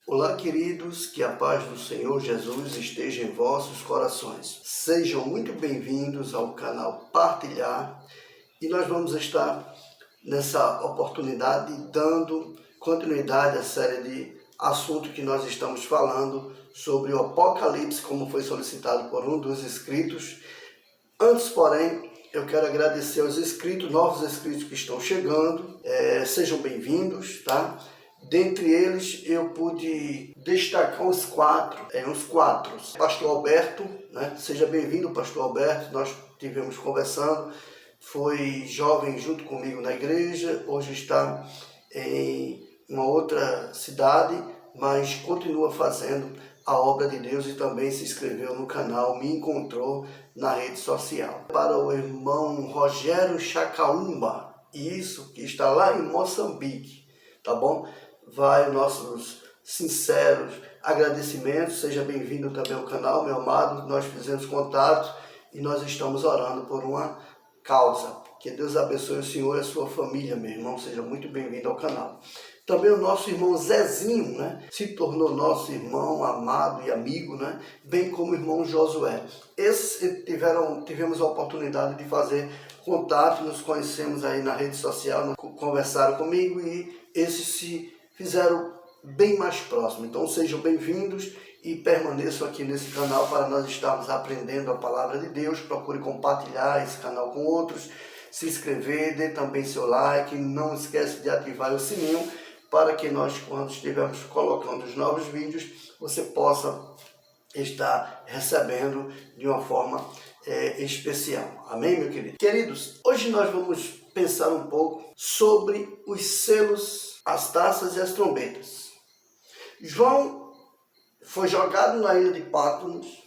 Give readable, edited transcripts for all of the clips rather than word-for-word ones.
Olá, queridos, que a paz do Senhor Jesus esteja em vossos corações. Sejam muito bem-vindos ao canal Partilhar e nós vamos estar nessa oportunidade dando continuidade à série de assuntos que nós estamos falando sobre o Apocalipse, como foi solicitado por um dos inscritos. Antes, porém, eu quero agradecer aos inscritos, novos inscritos que estão chegando. Sejam bem-vindos, tá? Dentre eles, eu pude destacar uns quatro. Pastor Alberto, né? Seja bem-vindo, Pastor Alberto. Nós tivemos conversando, foi jovem junto comigo na igreja, hoje está em uma outra cidade, mas continua fazendo a obra de Deus e também se inscreveu no canal, me encontrou na rede social. Para o irmão Rogério Chacaúmba, isso, que está lá em Moçambique, tá bom? Vai nossos sinceros agradecimentos, seja bem-vindo também ao canal, meu amado. Nós fizemos contato e nós estamos orando por uma causa. Que Deus abençoe o senhor e a sua família, meu irmão, seja muito bem-vindo ao canal. Também o nosso irmão Zezinho, né, se tornou nosso irmão amado e amigo, né, bem como o irmão Josué. Esses tivemos a oportunidade de fazer contato, nos conhecemos aí na rede social, conversaram comigo e esses se fizeram bem mais próximos. Então sejam bem-vindos e permaneçam aqui nesse canal para nós estarmos aprendendo a palavra de Deus. Procure compartilhar esse canal com outros, se inscrever, dê também seu like, não esquece de ativar o sininho para que nós, quando estivermos colocando os novos vídeos, você possa estar recebendo de uma forma especial. Amém, meu querido? Queridos, hoje nós vamos pensar um pouco sobre os selos, as taças e as trombetas. João foi jogado na ilha de Patmos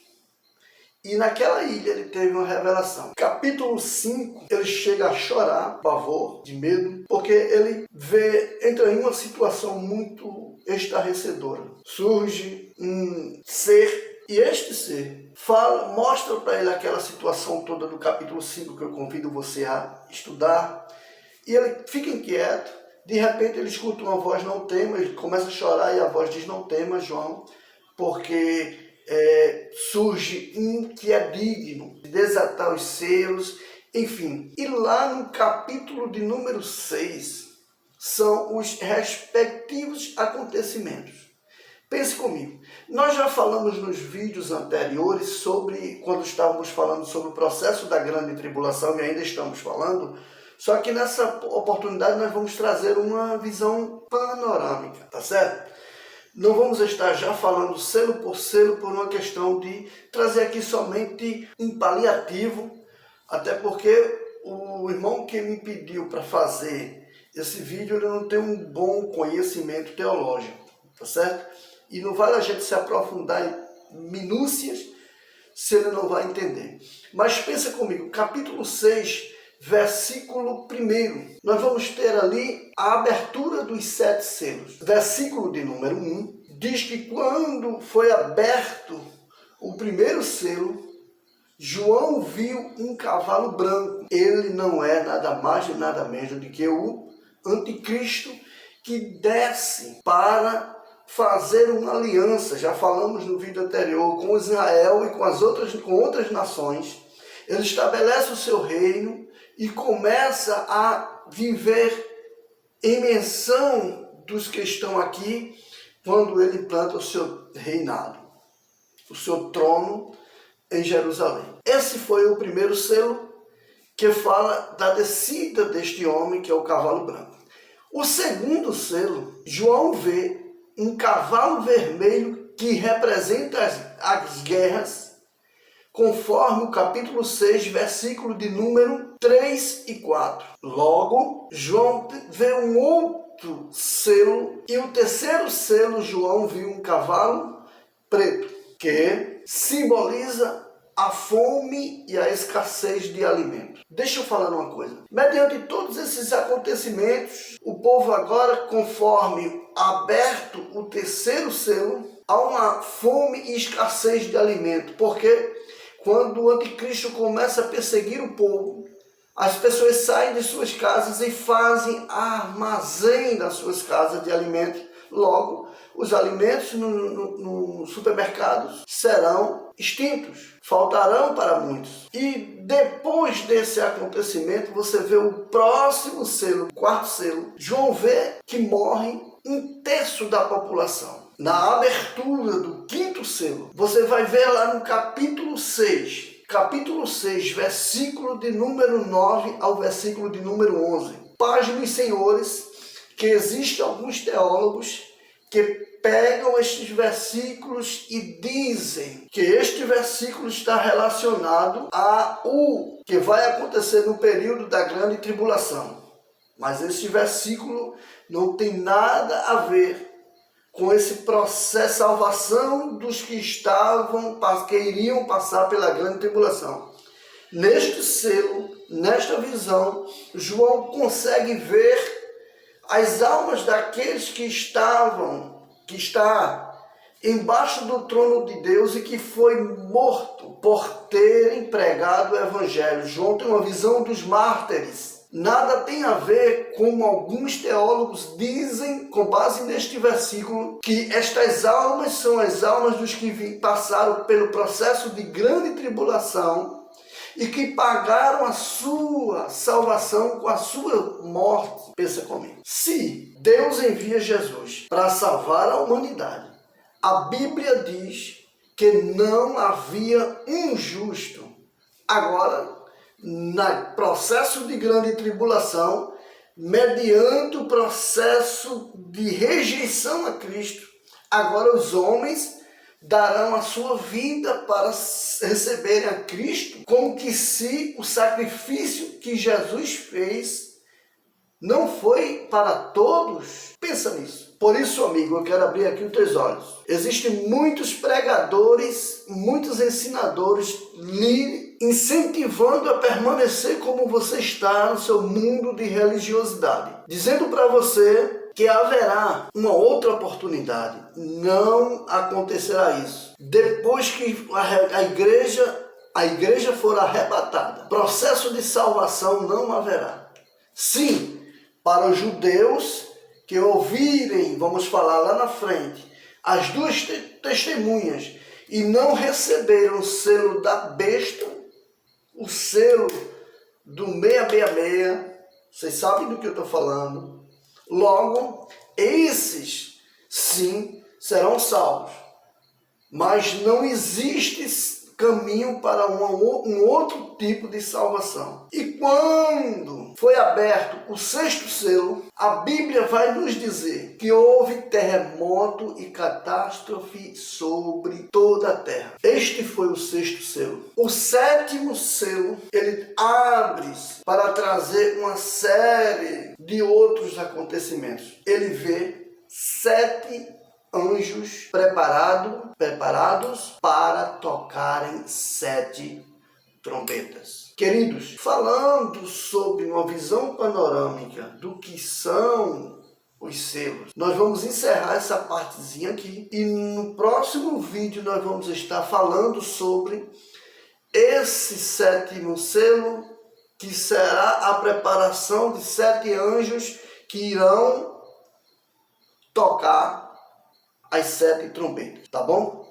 e naquela ilha ele teve uma revelação. Capítulo 5, ele chega a chorar, pavor, de medo, porque ele entra em uma situação muito estarrecedora. Surge um ser, e este ser mostra para ele aquela situação toda do capítulo 5, que eu convido você a estudar, e ele fica inquieto. De repente ele escuta uma voz: não tema, ele começa a chorar e a voz diz: não tema, João, porque surge um que é digno de desatar os selos, enfim. E lá no capítulo de número 6 são os respectivos acontecimentos. Pense comigo, nós já falamos nos vídeos anteriores sobre, quando estávamos falando sobre o processo da grande tribulação, e ainda estamos falando, só que nessa oportunidade nós vamos trazer uma visão panorâmica, tá certo? Não vamos estar já falando selo por selo por uma questão de trazer aqui somente um paliativo, até porque o irmão que me pediu para fazer esse vídeo, ele não tem um bom conhecimento teológico, tá certo? E não vale a gente se aprofundar em minúcias se ele não vai entender. Mas pensa comigo, capítulo 6, versículo 1, nós vamos ter ali a abertura dos 7 selos. Versículo de número 1 diz que quando foi aberto o primeiro selo, João viu um cavalo branco. Ele não é nada mais e nada menos do que o anticristo que desce para fazer uma aliança. Já falamos no vídeo anterior com Israel e com outras nações. Ele estabelece o seu reino e começa a viver em menção dos que estão aqui quando ele planta o seu reinado, o seu trono em Jerusalém. Esse foi o primeiro selo que fala da descida deste homem, que é o cavalo branco. O segundo selo, João vê um cavalo vermelho que representa as guerras, conforme o capítulo 6, versículo de número 3 e 4. Logo, João vê um outro selo, e o terceiro selo, João viu um cavalo preto, que simboliza a fome e a escassez de alimento. Deixa eu falar uma coisa. Mediante todos esses acontecimentos, o povo agora, conforme aberto o terceiro selo, há uma fome e escassez de alimento, porque quando o anticristo começa a perseguir o povo, as pessoas saem de suas casas e fazem armazém nas suas casas de alimentos. Logo, os alimentos nos supermercados serão extintos, faltarão para muitos. E depois desse acontecimento, você vê o próximo selo, o quarto selo. João vê que morre 1/3 da população. Na abertura do quinto selo, você vai ver lá no capítulo 6, versículo de número 9 ao versículo de número 11. Pasmem, senhores, que existem alguns teólogos que pegam estes versículos e dizem que este versículo está relacionado ao que vai acontecer no período da grande tribulação. Mas este versículo não tem nada a ver com esse processo de salvação dos que iriam passar pela grande tribulação. Neste selo, nesta visão, João consegue ver as almas daqueles que está embaixo do trono de Deus e que foi morto por terem pregado o evangelho. João tem uma visão dos mártires. Nada tem a ver com alguns teólogos dizem, com base neste versículo, que estas almas são as almas dos que passaram pelo processo de grande tribulação e que pagaram a sua salvação com a sua morte. Pensa comigo. Se Deus envia Jesus para salvar a humanidade, a Bíblia diz que não havia um justo. Agora, no processo de grande tribulação, mediante o processo de rejeição a Cristo, agora os homens darão a sua vida para receberem a Cristo, como que se o sacrifício que Jesus fez não foi para todos. Pensa nisso. Por isso, amigo, eu quero abrir aqui os teus olhos. Existem muitos pregadores, muitos ensinadores lhe incentivando a permanecer como você está no seu mundo de religiosidade, dizendo para você que haverá uma outra oportunidade. Não acontecerá isso. Depois que a igreja for arrebatada, processo de salvação não haverá. Sim, para os judeus que ouvirem, vamos falar lá na frente, as duas testemunhas e não receberam o selo da besta, o selo do 666, vocês sabem do que eu estou falando. Logo, esses sim serão salvos, mas não existe caminho para um outro tipo de salvação. E quando foi aberto o sexto selo, a Bíblia vai nos dizer que houve terremoto e catástrofe sobre toda a terra. Este foi o sexto selo. O sétimo selo, ele abre para trazer uma série de outros acontecimentos. Ele vê 7 anjos preparados para tocarem 7 trombetas. Queridos, falando sobre uma visão panorâmica do que são os selos, nós vamos encerrar essa partezinha aqui e no próximo vídeo nós vamos estar falando sobre esse 7º selo, que será a preparação de 7 anjos que irão tocar as 7 trombetas, tá bom?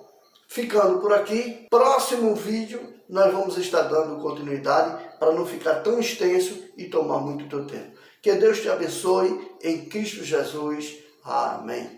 Ficando por aqui, próximo vídeo nós vamos estar dando continuidade para não ficar tão extenso e tomar muito teu tempo. Que Deus te abençoe em Cristo Jesus. Amém.